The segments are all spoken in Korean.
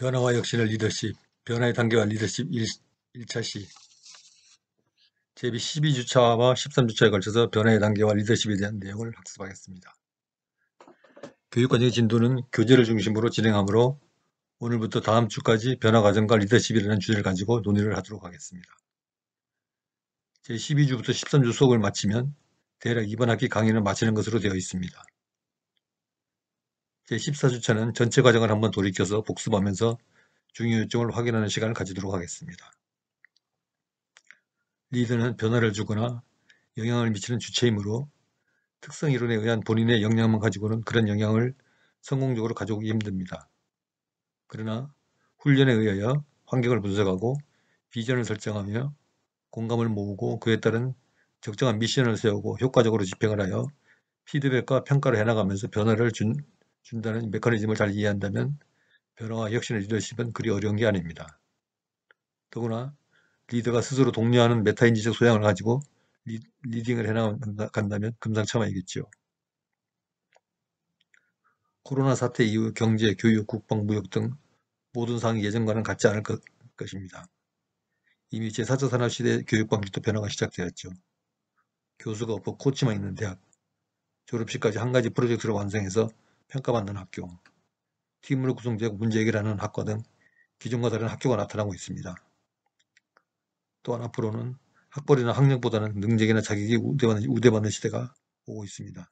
변화와 혁신의 리더십, 변화의 단계와 리더십 1차 시 제비 12주차와 13주차에 걸쳐서 변화의 단계와 리더십에 대한 내용을 학습하겠습니다. 교육과정의 진도는 교재를 중심으로 진행하므로 오늘부터 다음 주까지 변화 과정과 리더십이라는 주제를 가지고 논의를 하도록 하겠습니다. 제12주부터 13주 수업을 마치면 대략 이번 학기 강의는 마치는 것으로 되어 있습니다. 제14주차는 전체 과정을 한번 돌이켜서 복습하면서 중요 요점을 확인하는 시간을 가지도록 하겠습니다. 리더는 변화를 주거나 영향을 미치는 주체이므로 특성 이론에 의한 본인의 역량만 가지고는 그런 영향을 성공적으로 가져오기 힘듭니다. 그러나 훈련에 의하여 환경을 분석하고 비전을 설정하며 공감을 모으고 그에 따른 적정한 미션을 세우고 효과적으로 집행을 하여 피드백과 평가를 해나가면서 변화를 준다는 메커니즘을 잘 이해한다면 변화와 혁신의 리더십은 그리 어려운 게 아닙니다. 더구나 리더가 스스로 독려하는 메타인지적 소양을 가지고 리딩을 해나간다면 금상첨화이겠죠. 코로나 사태 이후 경제, 교육, 국방, 무역 등 모든 사항이 예전과는 같지 않을 것입니다. 이미 제4차 산업시대 교육 방식도 변화가 시작되었죠. 교수가 없고 코치만 있는 대학, 졸업식까지 한 가지 프로젝트를 완성해서 평가받는 학교, 팀으로 구성되고 문제 해결하는 학과 등 기존과 다른 학교가 나타나고 있습니다. 또한 앞으로는 학벌이나 학력보다는 능력이나 자격이 우대받는 시대가 오고 있습니다.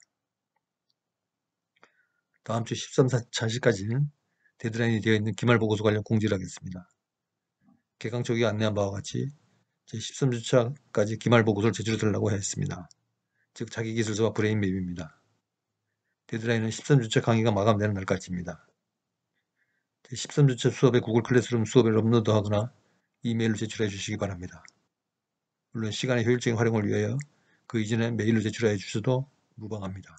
다음 주 13차시까지는 데드라인이 되어 있는 기말보고서 관련 공지를 하겠습니다. 개강 초기에 안내한 바와 같이 제13주차까지 기말보고서를 제출해달라고 했습니다. 즉 자기기술서와 브레인맵입니다. 데드라인은 13주차 강의가 마감되는 날까지입니다. 제13주차 수업에 구글 클래스룸 수업을 업로드하거나 이메일로 제출해 주시기 바랍니다. 물론 시간의 효율적인 활용을 위하여 그 이전에 메일로 제출해 주셔도 무방합니다.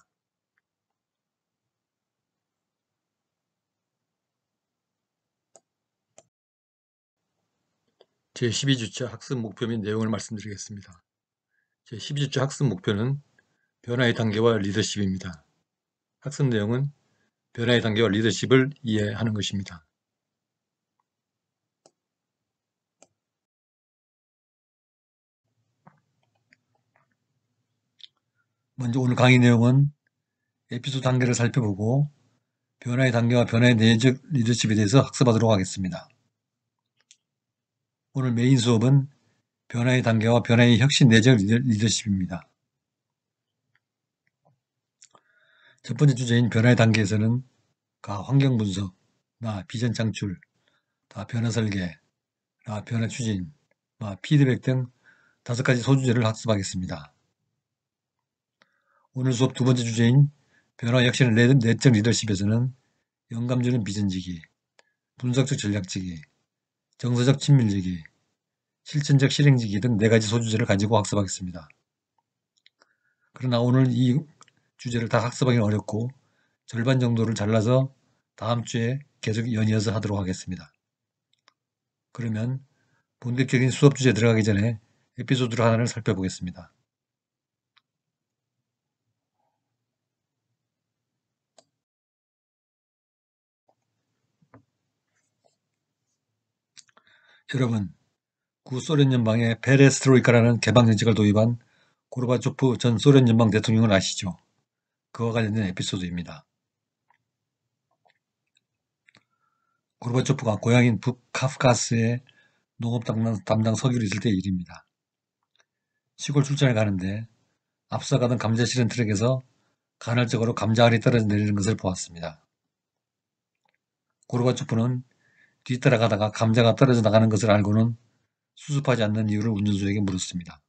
제12주차 학습 목표 및 내용을 말씀드리겠습니다. 제12주차 학습 목표는 변화의 단계와 리더십입니다. 학습 내용은 변화의 단계와 리더십을 이해하는 것입니다. 먼저 오늘 강의 내용은 에피소드 단계를 살펴보고 변화의 단계와 변화의 내적 리더십에 대해서 학습하도록 하겠습니다. 오늘 메인 수업은 변화의 단계와 변화의 혁신 내적 리더십입니다. 첫 번째 주제인 변화의 단계에서는 가 환경 분석, 나 비전 창출, 다 변화 설계, 나 변화 추진, 마 피드백 등 5가지 소주제를 학습하겠습니다. 오늘 수업 두 번째 주제인 변화 혁신의 내적 리더십에서는 영감 주는 비전지기, 분석적 전략지기, 정서적 친밀지기, 실천적 실행지기 등 4가지 소주제를 가지고 학습하겠습니다. 그러나 오늘 이 주제를 다 학습하기는 어렵고 절반 정도를 잘라서 다음 주에 계속 연이어서 하도록 하겠습니다. 그러면 본격적인 수업 주제에 들어가기 전에 에피소드 하나를 살펴보겠습니다. 여러분, 구소련 연방에 페레스트로이카라는 개방 정책을 도입한 고르바초프 전 소련 연방 대통령을 아시죠? 그와 관련된 에피소드입니다. 고르바초프가 고향인 북카프카스에 농업 담당 서기로 있을 때의 일입니다. 시골 출장을 가는데 앞서 가던 감자 실은 트럭에서 간헐적으로 감자알이 떨어져 내리는 것을 보았습니다. 고르바초프는 뒤따라가다가 감자가 떨어져 나가는 것을 알고는 수습하지 않는 이유를 운전수에게 물었습니다.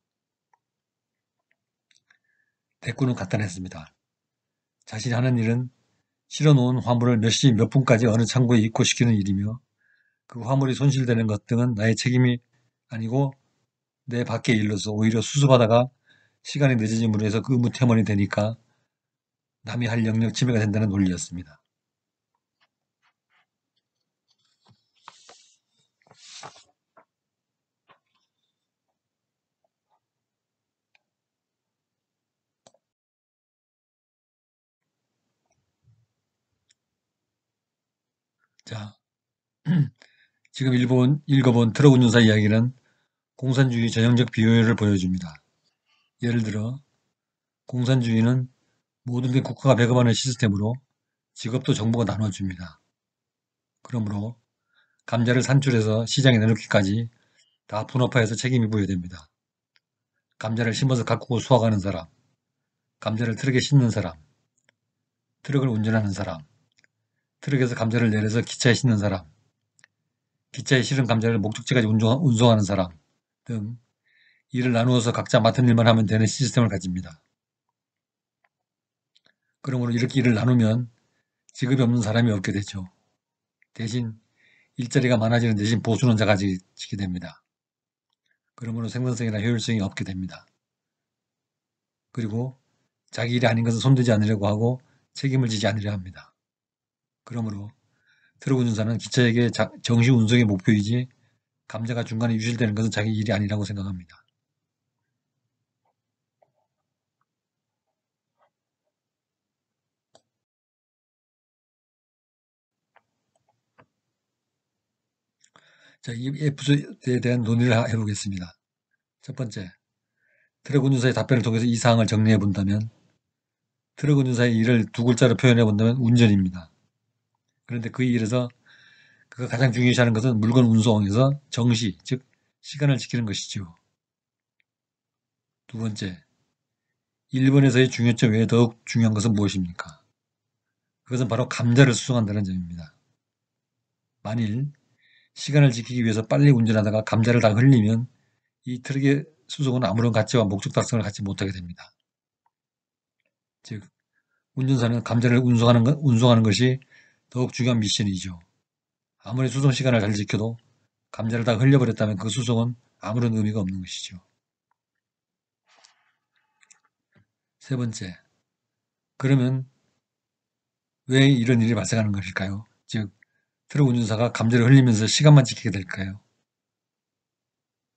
대꾸는 간단했습니다. 자신이 하는 일은 실어놓은 화물을 몇 시 몇 분까지 어느 창고에 입고시키는 일이며 그 화물이 손실되는 것 등은 나의 책임이 아니고 내 밖의 일로서 오히려 수습하다가 시간이 늦어짐으로 해서 그 의무 퇴원이 되니까 남이 할 영역 침해가 된다는 논리였습니다. 자, 지금 읽어본 트럭 운전사 이야기는 공산주의 전형적 비효율을 보여줍니다. 예를 들어 공산주의는 모든 게 국가가 배급하는 시스템으로 직업도 정부가 나눠줍니다. 그러므로 감자를 산출해서 시장에 내놓기까지 다 분업화해서 책임이 부여됩니다. 감자를 심어서 가꾸고 수확하는 사람, 감자를 트럭에 싣는 사람, 트럭을 운전하는 사람, 트럭에서 감자를 내려서 기차에 싣는 사람, 기차에 실은 감자를 목적지까지 운송하는 사람 등 일을 나누어서 각자 맡은 일만 하면 되는 시스템을 가집니다. 그러므로 이렇게 일을 나누면 직업이 없는 사람이 없게 되죠. 대신 일자리가 많아지는 대신 보수는 작아지게 됩니다. 그러므로 생산성이나 효율성이 없게 됩니다. 그리고 자기 일이 아닌 것은 손대지 않으려고 하고 책임을 지지 않으려 합니다. 그러므로 트럭 운전사는 기차에게 정시 운송의 목표이지 감자가 중간에 유실되는 것은 자기 일이 아니라고 생각합니다. 자, 이 에피소드에 대한 논의를 해보겠습니다. 첫 번째, 트럭 운전사의 답변을 통해서 이 사항을 정리해 본다면 트럭 운전사의 일을 두 글자로 표현해 본다면 운전입니다. 그런데 그 일에서 그가 가장 중요시하는 것은 물건 운송에서 정시, 즉 시간을 지키는 것이지요. 두 번째, 일본에서의 중요점 외에 더욱 중요한 것은 무엇입니까? 그것은 바로 감자를 수송한다는 점입니다. 만일 시간을 지키기 위해서 빨리 운전하다가 감자를 다 흘리면 이 트럭의 수송은 아무런 가치와 목적 달성을 갖지 못하게 됩니다. 즉, 운전사는 감자를 운송하는 것이 더욱 중요한 미션이죠. 아무리 수송 시간을 잘 지켜도 감자를 다 흘려버렸다면 그 수송은 아무런 의미가 없는 것이죠. 세 번째, 그러면 왜 이런 일이 발생하는 것일까요? 즉, 트럭 운전사가 감자를 흘리면서 시간만 지키게 될까요?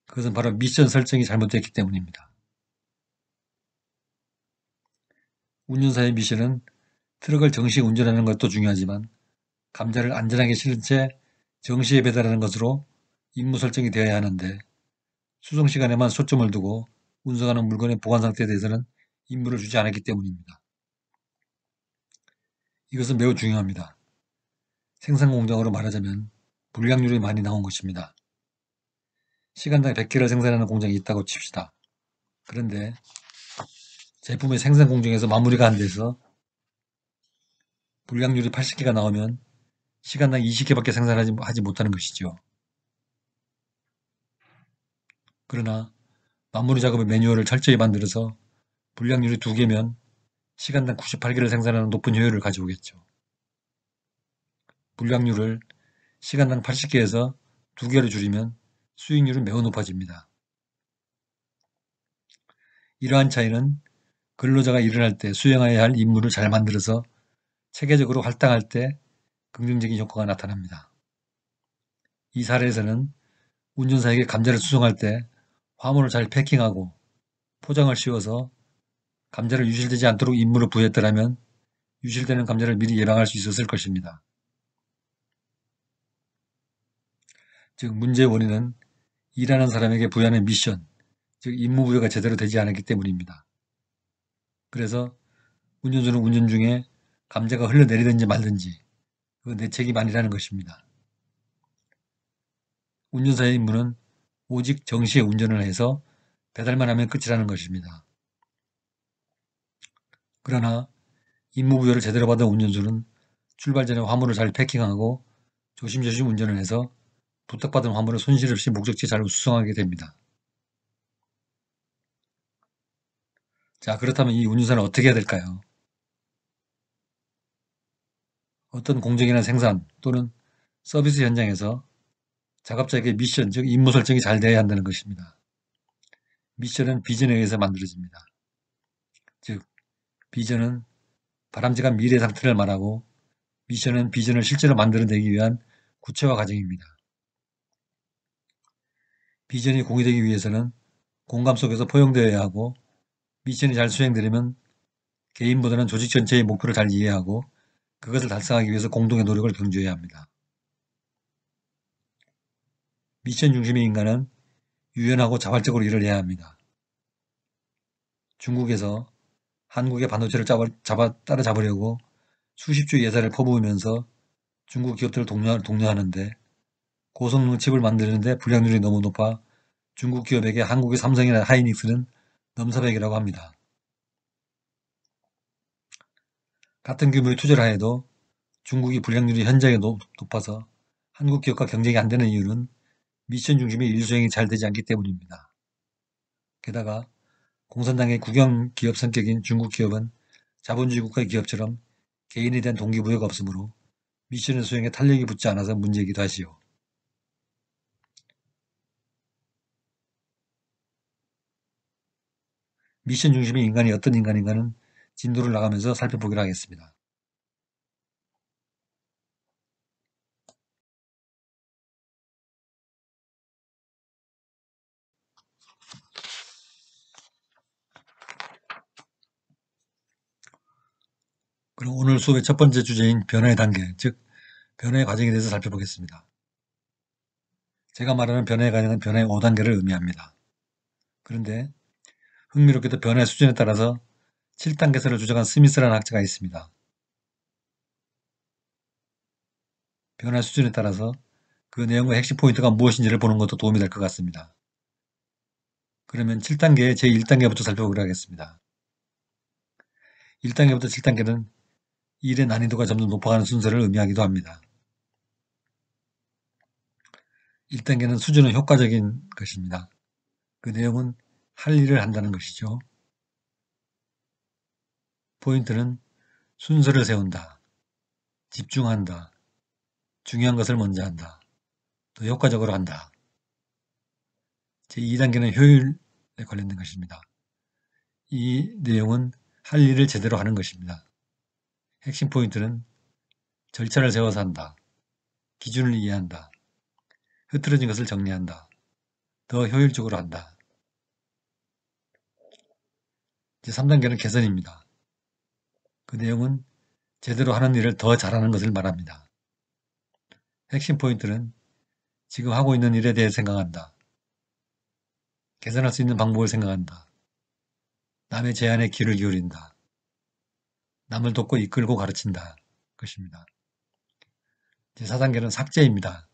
그것은 바로 미션 설정이 잘못됐기 때문입니다. 운전사의 미션은 트럭을 정시에 운전하는 것도 중요하지만 감자를 안전하게 실은 채 정시에 배달하는 것으로 임무 설정이 되어야 하는데 수송 시간에만 초점을 두고 운송하는 물건의 보관 상태에 대해서는 임무를 주지 않았기 때문입니다. 이것은 매우 중요합니다. 생산 공장으로 말하자면 불량률이 많이 나온 것입니다. 시간당 100개를 생산하는 공장이 있다고 칩시다. 그런데 제품의 생산 공정에서 마무리가 안 돼서 불량률이 80개가 나오면 시간당 20개밖에 생산하지 못하는 것이죠. 그러나 마무리 작업의 매뉴얼을 철저히 만들어서 불량률이 2개면 시간당 98개를 생산하는 높은 효율을 가져오겠죠. 불량률을 시간당 80개에서 2개로 줄이면 수익률은 매우 높아집니다. 이러한 차이는 근로자가 일을 할 때 수행해야 할 임무를 잘 만들어서 체계적으로 할당할 때 긍정적인 효과가 나타납니다. 이 사례에서는 운전사에게 감자를 수송할 때 화물을 잘 패킹하고 포장을 씌워서 감자를 유실되지 않도록 임무를 부여했더라면 유실되는 감자를 미리 예방할 수 있었을 것입니다. 즉 문제의 원인은 일하는 사람에게 부여하는 미션, 즉 임무 부여가 제대로 되지 않았기 때문입니다. 그래서 운전수는 운전 중에 감자가 흘러내리든지 말든지 그건 내 책임 아니라는 것입니다. 운전사의 임무는 오직 정시에 운전을 해서 배달만 하면 끝이라는 것입니다. 그러나 임무 부여를 제대로 받은 운전수는 출발 전에 화물을 잘 패킹하고 조심조심 운전을 해서 부탁받은 화물을 손실 없이 목적지에 잘 수송하게 됩니다. 자, 그렇다면 이 운전사는 어떻게 해야 될까요? 어떤 공정이나 생산 또는 서비스 현장에서 작업자에게 미션, 즉 임무 설정이 잘 돼야 한다는 것입니다. 미션은 비전에 의해서 만들어집니다. 즉, 비전은 바람직한 미래 상태를 말하고 미션은 비전을 실제로 만들어내기 위한 구체화 과정입니다. 비전이 공유되기 위해서는 공감 속에서 포용되어야 하고 미션이 잘 수행되려면 개인보다는 조직 전체의 목표를 잘 이해하고 그것을 달성하기 위해서 공동의 노력을 경주해야 합니다. 미션 중심의 인간은 유연하고 자발적으로 일을 해야 합니다. 중국에서 한국의 반도체를 따라잡으려고 수십조 예산을 퍼부으면서 중국 기업들을 독려하는데 고성능 칩을 만드는데 불良率이 너무 높아 중국 기업에게 한국의 삼성이나 하이닉스는 넘사벽이라고 합니다. 같은 규모의 투자를 하여도 중국이 불량률이 현저하게 높아서 한국 기업과 경쟁이 안 되는 이유는 미션 중심의 일 수행이 잘 되지 않기 때문입니다. 게다가 공산당의 국영 기업 성격인 중국 기업은 자본주의 국가의 기업처럼 개인에 대한 동기부여가 없으므로 미션 수행에 탄력이 붙지 않아서 문제이기도 하지요. 미션 중심의 인간이 어떤 인간인가는 진도를 나가면서 살펴보기로 하겠습니다. 그럼 오늘 수업의 첫 번째 주제인 변화의 단계, 즉 변화의 과정에 대해서 살펴보겠습니다. 제가 말하는 변화의 과정은 변화의 5단계를 의미합니다. 그런데 흥미롭게도 변화의 수준에 따라서 7단계설을 주장한 스미스라는 학자가 있습니다. 변화 수준에 따라서 그 내용의 핵심 포인트가 무엇인지를 보는 것도 도움이 될 것 같습니다. 그러면 7단계의 제1단계부터 살펴보기로 하겠습니다. 1단계부터 7단계는 일의 난이도가 점점 높아가는 순서를 의미하기도 합니다. 1단계는 수준은 효과적인 것입니다. 그 내용은 할 일을 한다는 것이죠. 포인트는 순서를 세운다, 집중한다, 중요한 것을 먼저 한다, 더 효과적으로 한다. 제2단계는 효율에 관련된 것입니다. 이 내용은 할 일을 제대로 하는 것입니다. 핵심 포인트는 절차를 세워서 한다, 기준을 이해한다, 흐트러진 것을 정리한다, 더 효율적으로 한다. 제3단계는 개선입니다. 그 내용은 제대로 하는 일을 더 잘하는 것을 말합니다. 핵심 포인트는 지금 하고 있는 일에 대해 생각한다, 개선할 수 있는 방법을 생각한다, 남의 제안에 귀를 기울인다, 남을 돕고 이끌고 가르친다 것입니다. 제4단계는 삭제입니다.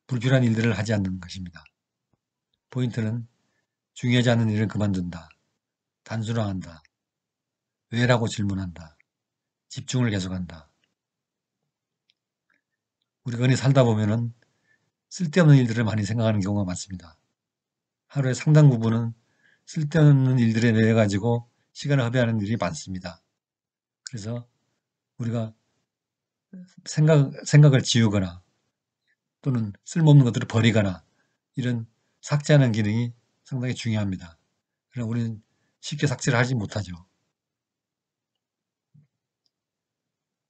불필요한 일들을 하지 않는 것입니다. 포인트는 중요하지 않은 일을 그만둔다, 단순화한다, 왜라고 질문한다, 집중을 계속한다. 우리가 흔히 살다 보면은 쓸데없는 일들을 많이 생각하는 경우가 많습니다. 하루의 상당 부분은 쓸데없는 일들에 내해 가지고 시간을 허비하는 일이 많습니다. 그래서 우리가 생각을 지우거나 또는 쓸모없는 것들을 버리거나 이런 삭제하는 기능이 상당히 중요합니다. 그러나 우리는 쉽게 삭제를 하지 못하죠.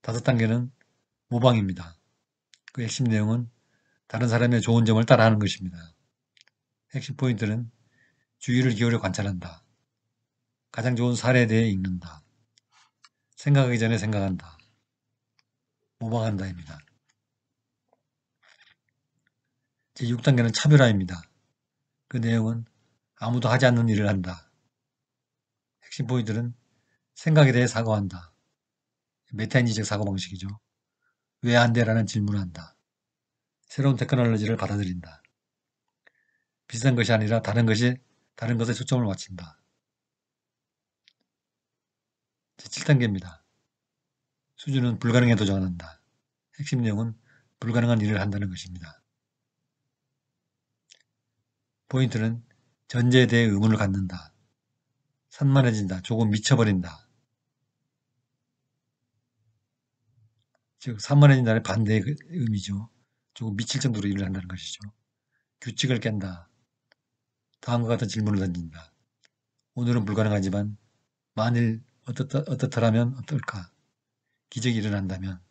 5단계는 모방입니다. 그 핵심 내용은 다른 사람의 좋은 점을 따라하는 것입니다. 핵심 포인트는 주의를 기울여 관찰한다, 가장 좋은 사례에 대해 읽는다, 생각하기 전에 생각한다, 모방한다입니다. 제6단계는 차별화입니다. 그 내용은 아무도 하지 않는 일을 한다. 핵심 포인트는 생각에 대해 사고한다. 메타인지적 사고방식이죠. 왜 안 돼? 라는 질문을 한다. 새로운 테크놀로지를 받아들인다. 비슷한 것이 아니라 다른 것에 초점을 맞춘다. 제7단계입니다. 수준은 불가능에 도전한다. 핵심 내용은 불가능한 일을 한다는 것입니다. 포인트는 전제에 대해 의문을 갖는다. 산만해진다. 조금 미쳐버린다. 즉 산만해진다는 반대의 의미죠. 조금 미칠 정도로 일을 한다는 것이죠. 규칙을 깬다. 다음과 같은 질문을 던진다. 오늘은 불가능하지만 만일 어떻더라면 어떨까? 기적이 일어난다면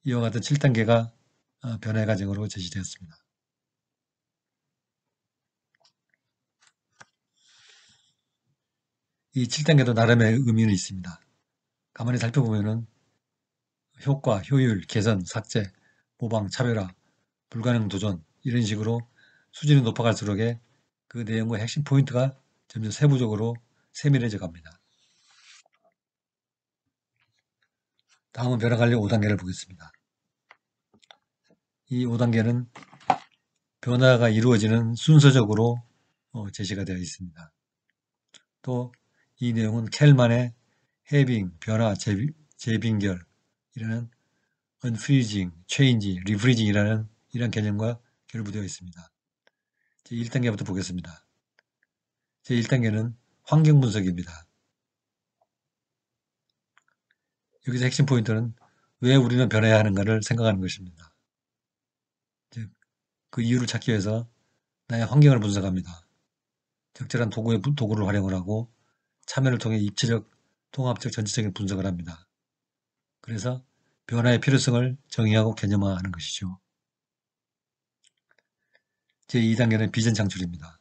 이와 같은 7단계가 변화의 과정으로 제시되었습니다. 이 7단계도 나름의 의미는 있습니다. 가만히 살펴보면은 효과, 효율, 개선, 삭제 모방, 차별화, 불가능 도전 이런 식으로 수준이 높아갈수록에 그 내용의 핵심 포인트가 점점 세부적으로 세밀해져 갑니다. 다음은 변화 관리 5단계를 보겠습니다. 이 5단계는 변화가 이루어지는 순서적으로 제시가 되어 있습니다. 또 이 내용은 켈만의 해빙, 변화, 재빙결 이라는 unfreezing, change, refreezing이라는 이런 개념과 결부되어 있습니다. 제1단계부터 보겠습니다. 제1단계는 환경 분석입니다. 여기서 핵심 포인트는 왜 우리는 변해야 하는가를 생각하는 것입니다. 즉, 그 이유를 찾기 위해서 나의 환경을 분석합니다. 적절한 도구를 활용을 하고 참여를 통해 입체적, 통합적, 전체적인 분석을 합니다. 그래서 변화의 필요성을 정의하고 개념화하는 것이죠. 제2단계는 비전 창출입니다.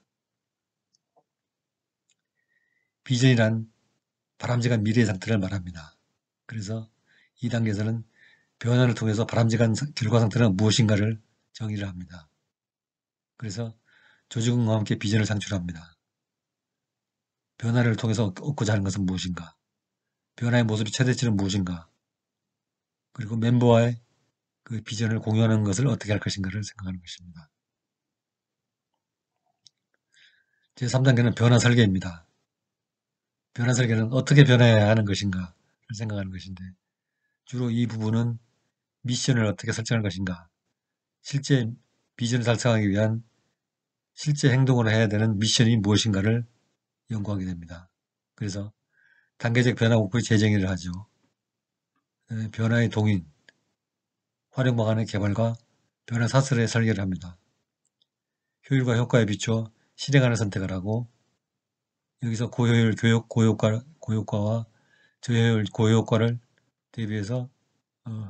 비전이란 바람직한 미래의 상태를 말합니다. 그래서 2단계에서는 변화를 통해서 바람직한 결과 상태는 무엇인가를 정의를 합니다. 그래서 조직원과 함께 비전을 창출합니다. 변화를 통해서 얻고자 하는 것은 무엇인가? 변화의 모습이 최대치는 무엇인가? 그리고 멤버와의 그 비전을 공유하는 것을 어떻게 할 것인가를 생각하는 것입니다. 제3단계는 변화 설계입니다. 변화 설계는 어떻게 변해야 하는 것인가를 생각하는 것인데 주로 이 부분은 미션을 어떻게 설정할 것인가, 실제 비전을 달성하기 위한 실제 행동으로 해야 되는 미션이 무엇인가를 연구하게 됩니다. 그래서 단계적 변화 목표의 재정의를 하죠. 변화의 동인, 활용 방안의 개발과 변화 사슬의 설계를 합니다. 효율과 효과에 비춰 실행하는 선택을 하고 여기서 고효율 고효과와 저효율 고효과를 대비해서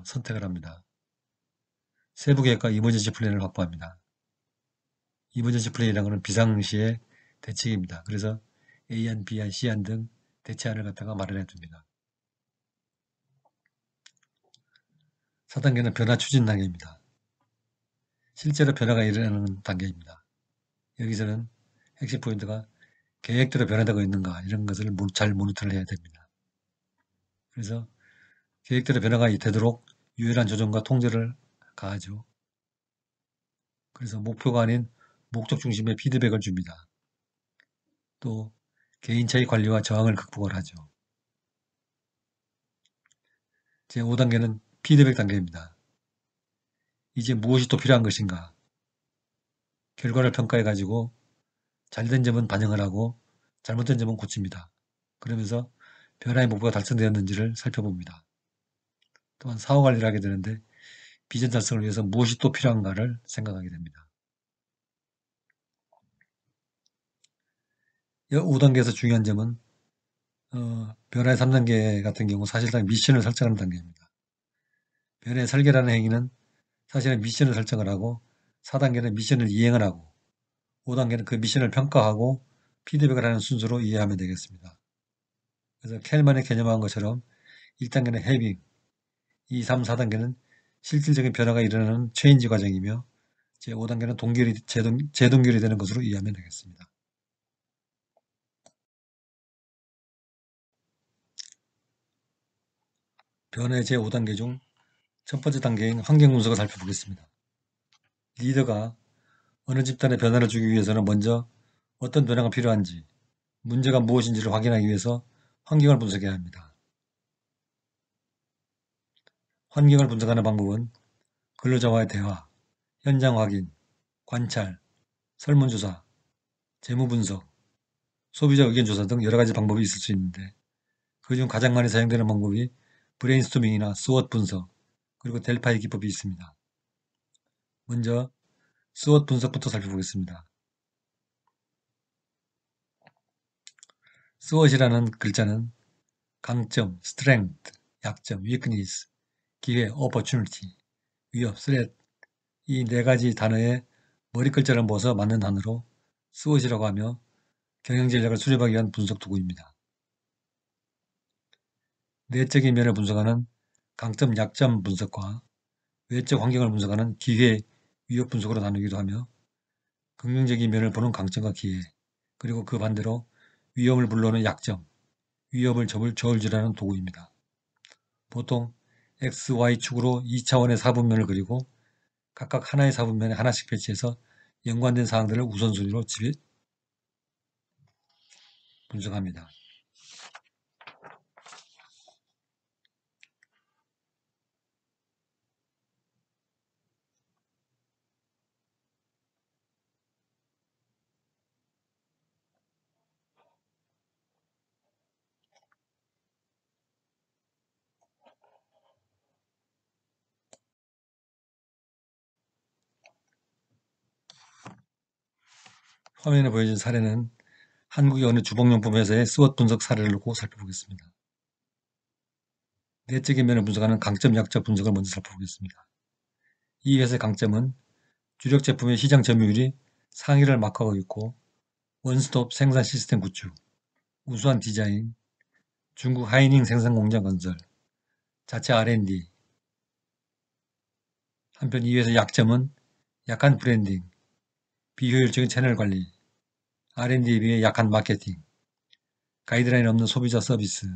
선택을 합니다. 세부 계획과 이머전시 플랜을 확보합니다. 이머전시 플랜이라는 것은 비상시의 대책입니다. 그래서 A안, B안, C안 등 대체안을 갖다가 마련해 둡니다. 4단계는 변화 추진 단계입니다. 실제로 변화가 일어나는 단계입니다. 여기서는 핵심 포인트가 계획대로 변화되고 있는가 이런 것을 잘 모니터를 해야 됩니다. 그래서 계획대로 변화가 되도록 유연한 조정과 통제를 가하죠. 그래서 목표가 아닌 목적 중심의 피드백을 줍니다. 또 개인차의 관리와 저항을 극복을 하죠. 제5단계는 피드백 단계입니다. 이제 무엇이 또 필요한 것인가? 결과를 평가해가지고 잘된 점은 반영을 하고 잘못된 점은 고칩니다. 그러면서 변화의 목표가 달성되었는지를 살펴봅니다. 또한 사후 관리를 하게 되는데 비전 달성을 위해서 무엇이 또 필요한가를 생각하게 됩니다. 5단계에서 중요한 점은 변화의 3단계 같은 경우 사실상 미션을 설정하는 단계입니다. 변화의 설계라는 행위는 사실은 미션을 설정을 하고 4단계는 미션을 이행을 하고 5단계는 그 미션을 평가하고 피드백을 하는 순서로 이해하면 되겠습니다. 그래서 켈만이 개념한 것처럼 1단계는 해빙, 2, 3, 4단계는 실질적인 변화가 일어나는 체인지 과정이며 제5단계는 재동결이 되는 것으로 이해하면 되겠습니다. 변화의 제5단계 중 첫 번째 단계인 환경 분석을 살펴보겠습니다. 리더가 어느 집단에 변화를 주기 위해서는 먼저 어떤 변화가 필요한지, 문제가 무엇인지를 확인하기 위해서 환경을 분석해야 합니다. 환경을 분석하는 방법은 근로자와의 대화, 현장 확인, 관찰, 설문조사, 재무 분석, 소비자 의견 조사 등 여러 가지 방법이 있을 수 있는데 그중 가장 많이 사용되는 방법이 브레인스토밍이나 스워트 분석, 그리고 델파이 기법이 있습니다. 먼저 스워트 분석부터 살펴보겠습니다. 스워트이라는 글자는 강점, strength, 약점, weakness, 기회, opportunity, 위협, threat 이 네 가지 단어의 머리글자를 모아서 만든 단어로 스워트이라고 하며 경영 전략을 수립하기 위한 분석 도구입니다. 내적인 면을 분석하는 강점, 약점 분석과 외적 환경을 분석하는 기회, 위협 분석으로 나누기도 하며 긍정적인 면을 보는 강점과 기회, 그리고 그 반대로 위험을 불러오는 약점, 위협을 저울질하는 도구입니다. 보통 X, Y축으로 2차원의 사분면을 그리고 각각 하나의 사분면에 하나씩 배치해서 연관된 사항들을 우선순위로 분석합니다. 화면에 보여진 사례는 한국의 어느 주방용품 회사의 스왑 분석 사례를 놓고 살펴보겠습니다. 내적인 면을 분석하는 강점, 약점 분석을 먼저 살펴보겠습니다. 이 회사의 강점은 주력 제품의 시장 점유율이 상위를 막하고 있고 원스톱 생산 시스템 구축, 우수한 디자인, 중국 하이닝 생산 공장 건설, 자체 R&D. 한편 이 회사의 약점은 약한 브랜딩, 비효율적인 채널 관리, R&D에 비해 약한 마케팅, 가이드라인 없는 소비자 서비스,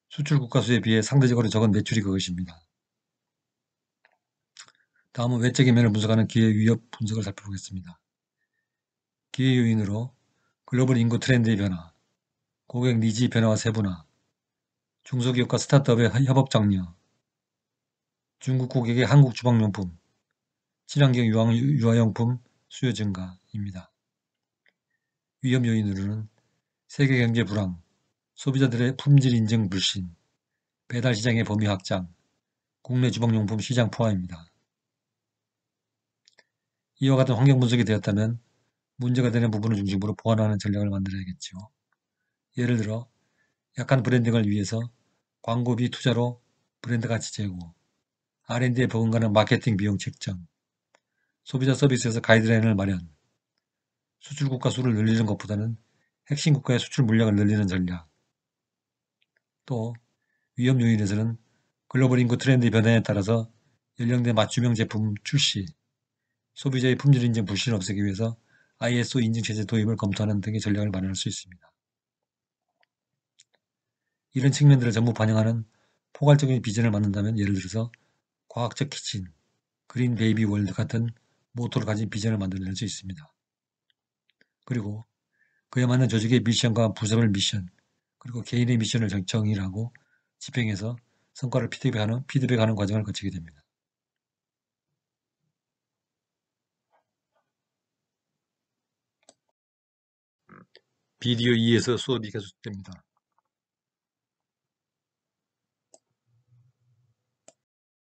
수출 국가 수에 비해 상대적으로 적은 매출이 그것입니다. 다음은 외적인 면을 분석하는 기회 위협 분석을 살펴보겠습니다. 기회 요인으로 글로벌 인구 트렌드의 변화, 고객 니즈 변화와 세분화, 중소기업과 스타트업의 협업 장려, 중국 고객의 한국 주방용품, 친환경 유아용품 수요 증가입니다. 위험 요인으로는 세계 경제 불황, 소비자들의 품질 인증 불신, 배달 시장의 범위 확장, 국내 주방용품 시장 포화입니다. 이와 같은 환경 분석이 되었다면 문제가 되는 부분을 중심으로 보완하는 전략을 만들어야겠죠. 예를 들어 약한 브랜딩을 위해서 광고비 투자로 브랜드 가치 제고, R&D에 버금가는 마케팅 비용 책정, 소비자 서비스에서 가이드라인을 마련, 수출 국가 수를 늘리는 것보다는 핵심 국가의 수출 물량을 늘리는 전략. 또 위험 요인에서는 글로벌 인구 트렌드 변화에 따라서 연령대 맞춤형 제품 출시, 소비자의 품질 인증 불신을 없애기 위해서 ISO 인증 체제 도입을 검토하는 등의 전략을 마련할 수 있습니다. 이런 측면들을 전부 반영하는 포괄적인 비전을 만든다면 예를 들어서 과학적 키친, 그린 베이비 월드 같은 모토를 가진 비전을 만들어낼 수 있습니다. 그리고 그에 맞는 조직의 미션과 부서별 미션, 그리고 개인의 미션을 정의를 하고 집행해서 성과를 피드백하는 과정을 거치게 됩니다. 비디오 2에서 수업이 계속됩니다.